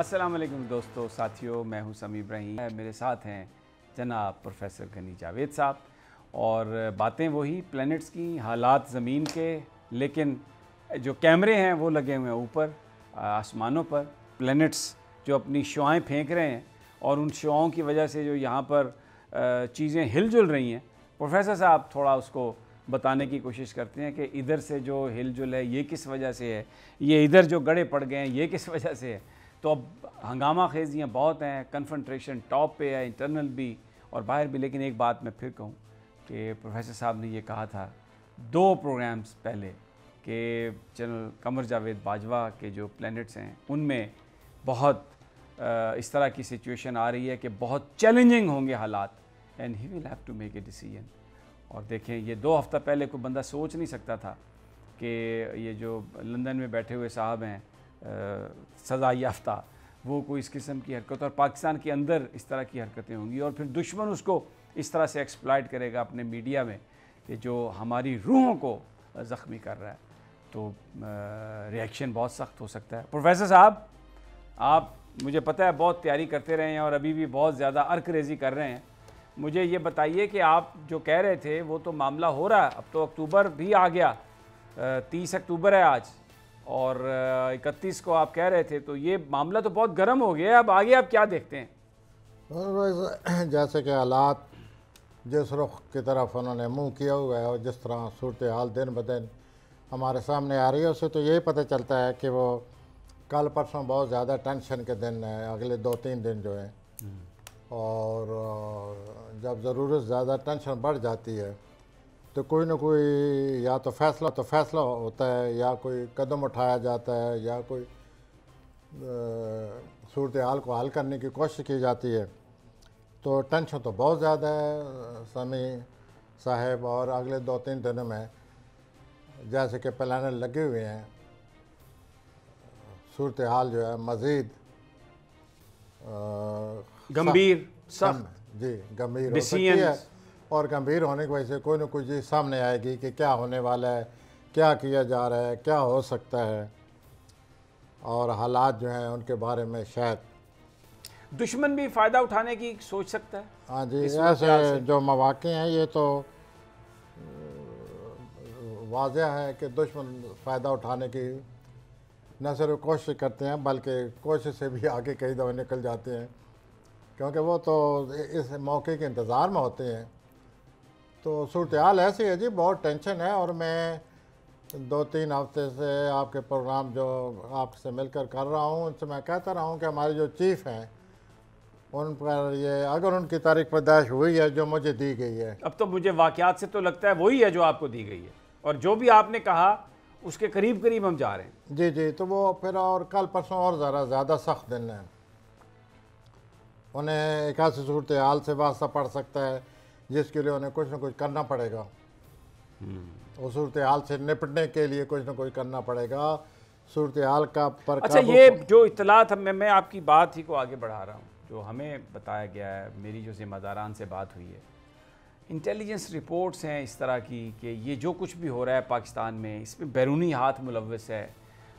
السلام علیکم دوستو ساتھیوں، میں ہوں سمیع ابراہیم، میرے ساتھ ہیں جناب پروفیسر غنی جاوید صاحب، اور باتیں وہی پلینٹس کی، حالات زمین کے، لیکن جو کیمرے ہیں وہ لگے ہوئے ہیں اوپر آسمانوں پر، پلینٹس جو اپنی شعاعیں پھینک رہے ہیں، اور ان شعاؤں کی وجہ سے جو یہاں پر چیزیں ہل جل رہی ہیں۔ پروفیسر صاحب تھوڑا اس کو بتانے کی کوشش کرتے ہیں کہ ادھر سے جو ہل جل ہے یہ کس وجہ سے ہے، یہ ادھر جو گڑھے پڑ گئے ہیں یہ کس وجہ سے ہے۔ تو اب ہنگامہ خیزیاں بہت ہیں، کنفرنٹریشن ٹاپ پہ ہے، انٹرنل بھی اور باہر بھی۔ لیکن ایک بات میں پھر کہوں کہ پروفیسر صاحب نے یہ کہا تھا 2 پروگرامز پہلے کہ جنرل قمر جاوید باجوہ کے جو پلینٹس ہیں ان میں بہت اس طرح کی سچویشن آ رہی ہے کہ بہت چیلنجنگ ہوں گے حالات، and he will have to make a decision. اور دیکھیں یہ 2 ہفتہ پہلے کوئی بندہ سوچ نہیں سکتا تھا کہ یہ جو لندن میں بیٹھے ہوئے صاحب ہیں سزا یافتہ، وہ کوئی اس قسم کی حرکت، اور پاکستان کے اندر اس طرح کی حرکتیں ہوں گی، اور پھر دشمن اس کو اس طرح سے ایکسپلائٹ کرے گا اپنے میڈیا میں کہ جو ہماری روحوں کو زخمی کر رہا ہے، تو ریئیکشن بہت سخت ہو سکتا ہے۔ پروفیسر صاحب، آپ مجھے پتہ ہے بہت تیاری کرتے رہے ہیں اور ابھی بھی بہت زیادہ عرق ریزی کر رہے ہیں، مجھے یہ بتائیے کہ آپ جو کہہ رہے تھے وہ تو معاملہ ہو رہا ہے، اب تو اکتوبر بھی آ گیا، 30 اکتوبر ہے آج، اور 31 کو آپ کہہ رہے تھے، تو یہ معاملہ تو بہت گرم ہو گیا ہے، اب آگے آپ کیا دیکھتے ہیں؟ جیسے کہ حالات جس رخ کی طرف انہوں نے منہ کیا ہوا ہے اور جس طرح صورتحال دن بدن ہمارے سامنے آ رہی ہے، اس سے تو یہی پتہ چلتا ہے کہ وہ کل پرسوں بہت زیادہ ٹینشن کے دن ہیں، اگلے 2-3 دن جو ہیں، اور جب ضرورت زیادہ ٹینشن بڑھ جاتی ہے تو کوئی نہ کوئی یا تو فیصلہ ہوتا ہے، یا کوئی قدم اٹھایا جاتا ہے، یا کوئی صورتحال کو حل کرنے کی کوشش کی جاتی ہے۔ تو ٹینشن تو بہت زیادہ ہے سمیع صاحب، اور اگلے 2-3 دنوں میں جیسے کہ پلانٹ لگے ہوئے ہیں، صورتحال جو ہے مزید گمبھیر، سخت، جی گمبھیر ہو سکتی ہے، اور گمبھیر ہونے کی وجہ سے کوئی نہ کوئی چیز سامنے آئے گی کہ کیا ہونے والا ہے، کیا کیا جا رہا ہے، کیا ہو سکتا ہے، اور حالات جو ہیں ان کے بارے میں شاید دشمن بھی فائدہ اٹھانے کی سوچ سکتا ہے۔ ہاں جی، ایسے جو مواقع ہیں یہ تو واضح ہے کہ دشمن فائدہ اٹھانے کی نہ صرف کوشش کرتے ہیں بلکہ کوشش سے بھی آگے کئی دفعہ نکل جاتے ہیں، کیونکہ وہ تو اس موقع کے انتظار میں ہوتے ہیں۔ تو صورتحال ایسی ہے جی، بہت ٹینشن ہے، اور میں 2-3 ہفتے سے آپ کے پروگرام جو آپ سے مل کر رہا ہوں، ان سے میں کہتا رہا ہوں کہ ہمارے جو چیف ہیں ان پر یہ اگر ان کی تاریخ پیدائش ہوئی ہے جو مجھے دی گئی ہے، اب تو مجھے واقعات سے تو لگتا ہے وہی ہے جو آپ کو دی گئی ہے، اور جو بھی آپ نے کہا اس کے قریب ہم جا رہے ہیں۔ جی، تو وہ پھر اور کل پرسوں اور زیادہ سخت دن ہیں، انہیں ایک ایسی صورتحال سے واسطہ پڑ سکتا ہے جس کے لیے انہیں کچھ نہ کچھ کرنا پڑے گا، اس صورتحال سے نپٹنے کے لیے کچھ نہ کچھ کرنا پڑے گا، صورتحال کا پر اچھا، یہ جو اطلاعات میں آپ کی بات ہی کو آگے بڑھا رہا ہوں، جو ہمیں بتایا گیا ہے، میری جو ذمہ داران سے بات ہوئی ہے، انٹیلیجنس رپورٹس ہیں اس طرح کی کہ یہ جو کچھ بھی ہو رہا ہے پاکستان میں، اس میں بیرونی ہاتھ ملوث ہے،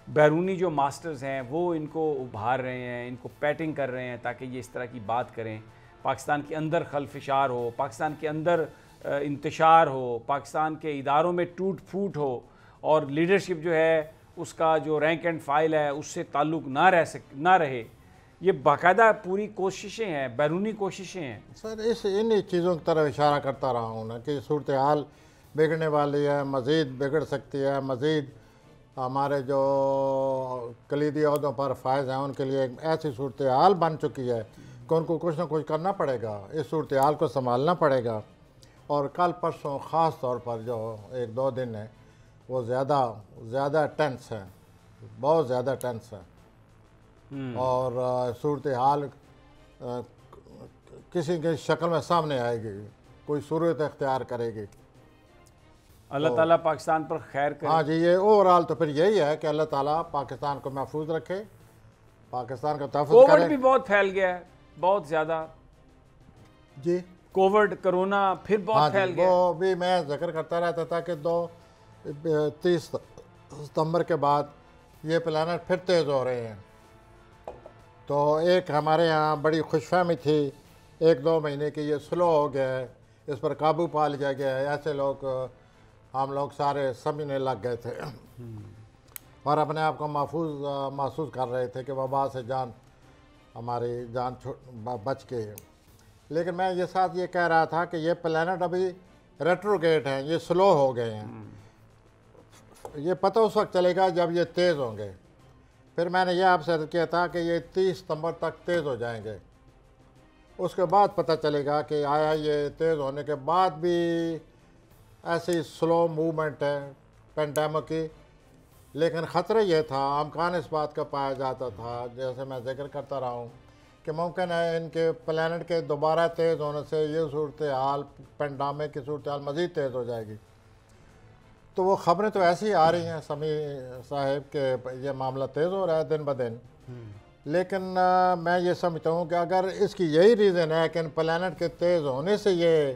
بیرونی جو ماسٹرز ہیں وہ ان کو ابھار رہے ہیں، ان کو پیٹنگ کر رہے ہیں تاکہ یہ اس طرح کی بات کریں، پاکستان کے اندر خلفشار ہو، پاکستان کے اندر انتشار ہو، پاکستان کے اداروں میں ٹوٹ پھوٹ ہو، اور لیڈرشپ جو ہے اس کا جو رینک اینڈ فائل ہے اس سے تعلق نہ رہے۔ یہ باقاعدہ پوری کوششیں ہیں، بیرونی کوششیں ہیں۔ سر انہی چیزوں کی طرف اشارہ کرتا رہا ہوں نا کہ صورتحال بگڑنے والی ہے، مزید بگڑ سکتی ہے، مزید ہمارے جو کلیدی عہدوں پر فائز ہیں ان کے لیے ایک ایسی صورتحال بن چکی ہے کہ ان کو کچھ نہ کچھ کرنا پڑے گا، اس صورتحال کو سنبھالنا پڑے گا، اور کل پرسوں خاص طور پر جو 1-2 دن ہیں وہ زیادہ ٹینس ہیں، بہت زیادہ ٹینس ہیں، اور صورتحال کسی کی شکل میں سامنے آئے گی، کوئی صورت اختیار کرے گی۔ اللہ تعالیٰ پاکستان پر خیر کرے۔ ہاں جی، یہ اوورال تو پھر یہی ہے کہ اللہ تعالیٰ پاکستان کو محفوظ رکھے، پاکستان کا تحفظ کرے۔ کووڈ بھی بہت پھیل گیا ہے، بہت زیادہ، جی کووڈ کرونا پھر بہت پھیل گیا۔ وہ بھی میں ذکر کرتا رہتا تھا کہ 30 ستمبر کے بعد یہ پلانٹ پھر تیز ہو رہے ہیں، تو ایک ہمارے یہاں بڑی خوش فہمی تھی 1-2 مہینے کی، یہ سلو ہو گیا ہے، اس پر قابو پا لیا گیا ہے، ایسے لوگ ہم لوگ سارے سمجھنے لگ گئے تھے اور اپنے آپ کو محسوس کر رہے تھے کہ وبا سے ہماری جان بچ گئی ہے۔ لیکن میں یہ ساتھ یہ کہہ رہا تھا کہ یہ پلانٹ ابھی ریٹروگیٹ ہیں، یہ سلو ہو گئے ہیں، یہ پتہ اس وقت چلے گا جب یہ تیز ہوں گے۔ پھر میں نے یہ آپ سے کیا تھا کہ یہ 30 ستمبر تک تیز ہو جائیں گے، اس کے بعد پتہ چلے گا کہ آیا یہ تیز ہونے کے بعد بھی ایسی سلو موومنٹ ہے پینڈیمک کی۔ لیکن خطرہ یہ تھا، امکان اس بات کا پایا جاتا تھا، جیسے میں ذکر کرتا رہا ہوں، کہ ممکن ہے ان کے پلانٹ کے دوبارہ تیز ہونے سے یہ صورتحال، پینڈیمک کی صورتحال مزید تیز ہو جائے گی۔ تو وہ خبریں تو ایسی آ رہی ہیں سمیع صاحب کہ یہ معاملہ تیز ہو رہا ہے دن بدن، لیکن میں یہ سمجھتا ہوں کہ اگر اس کی یہی ریزن ہے کہ ان پلانٹ کے تیز ہونے سے یہ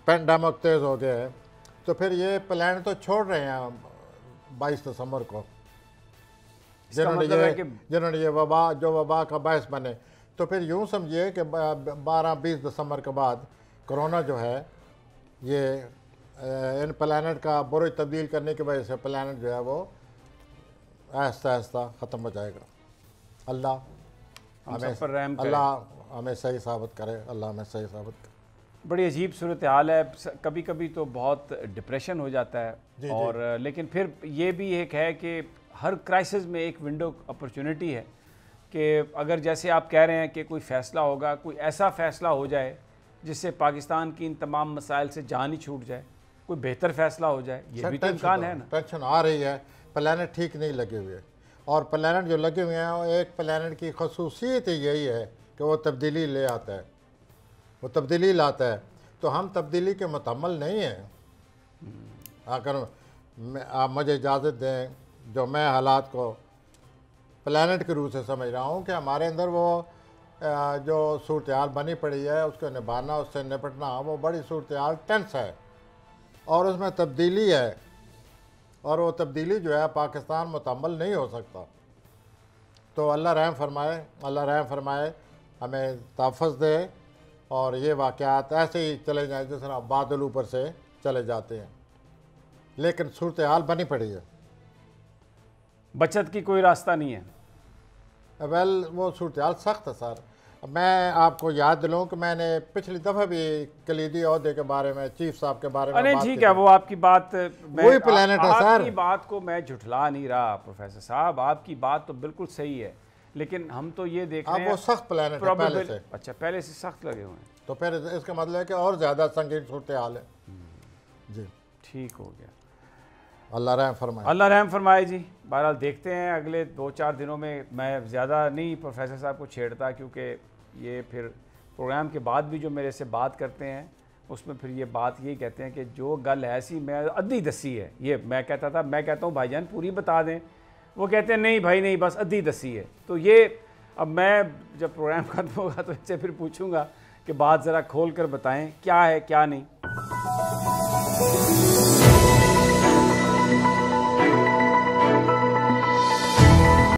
پینڈیمک تیز ہو گیا ہے، تو پھر یہ پلانٹ تو چھوڑ رہے ہیں 22 دسمبر کو، جنہوں نے یہ وبا کا باعث بنے۔ تو پھر یوں سمجھیے کہ 12-20 دسمبر کے بعد کرونا جو ہے یہ ان پلانٹ کا برج تبدیل کرنے کی وجہ سے پلانٹ جو ہے وہ آہستہ آہستہ ختم ہو جائے گا۔ اللہ ہمیں صحیح ثابت کرے، اللہ ہمیں صحیح ثابت کرے۔ بڑی عجیب صورتحال ہے، کبھی کبھی تو بہت ڈپریشن ہو جاتا ہے، اور لیکن پھر یہ بھی ایک ہے کہ ہر کرائسس میں ایک ونڈو اپرچونٹی ہے کہ اگر جیسے آپ کہہ رہے ہیں کہ کوئی فیصلہ ہوگا، کوئی ایسا فیصلہ ہو جائے جس سے پاکستان کی ان تمام مسائل سے جان ہی چھوٹ جائے، کوئی بہتر فیصلہ ہو جائے، یہ بھی تو امکان ہے نا۔ ٹینشن آ رہی ہے، پلانٹ ٹھیک نہیں لگے ہوئے، اور پلانٹ جو لگے ہوئے ہیں، ایک پلانٹ کی خصوصیت یہی ہے کہ وہ تبدیلی لے آتا ہے، وہ تبدیلی لاتا ہے، تو ہم تبدیلی کے متحمل نہیں ہیں۔ اگر آپ مجھے اجازت دیں، جو میں حالات کو پلانٹ کے روح سے سمجھ رہا ہوں کہ ہمارے اندر وہ جو صورتحال بنی پڑی ہے اس کو نبھانا، اس سے نپٹنا، وہ بڑی صورتحال ٹینس ہے اور اس میں تبدیلی ہے، اور وہ تبدیلی جو ہے پاکستان متحمل نہیں ہو سکتا۔ تو اللہ رحم فرمائے، اللہ رحم فرمائے، ہمیں تحفظ دے، اور یہ واقعات ایسے ہی چلے جائیں جس طرح بادل اوپر سے چلے جاتے ہیں، لیکن صورتحال بنی پڑی ہے، بچت کی کوئی راستہ نہیں ہے۔ وہ صورتحال سخت ہے سر۔ میں آپ کو یاد دلاؤں کہ میں نے پچھلی دفعہ بھی کلیدی عہدے کے بارے میں، چیف صاحب کے بارے میں نہیں ٹھیک ہے، وہ آپ کی بات، وہی پلانٹ ہے سر۔ آپ کی بات کو میں جھٹلا نہیں رہا پروفیسر صاحب، آپ کی بات تو بالکل صحیح ہے، لیکن ہم تو یہ دیکھ رہے ہیں وہ سخت پلانٹ ہے پہلے سے۔ اچھا، پہلے سے سخت لگے ہوئے ہیں، تو پھر اس کا مطلب ہے کہ اور زیادہ سنگین صورتحال ہے۔ جی ٹھیک ہو گیا، اللہ رحم فرمائے، اللہ رحم فرمائے جی۔ بہرحال دیکھتے ہیں اگلے 2-4 دنوں میں، میں زیادہ نہیں پروفیسر صاحب کو چھیڑتا، کیونکہ یہ پھر پروگرام کے بعد بھی جو میرے سے بات کرتے ہیں اس میں پھر یہ بات یہی کہتے ہیں کہ جو گل ایسی میں ادھی دسی ہے، یہ میں کہتا تھا، میں کہتا ہوں بھائی جان پوری بتا دیں، وہ کہتے ہیں نہیں بھائی نہیں، بس ادھی دسی ہے۔ تو یہ اب میں جب پروگرام ختم ہوگا تو ان سے پھر پوچھوں گا کہ بات ذرا کھول کر بتائیں کیا ہے کیا نہیں۔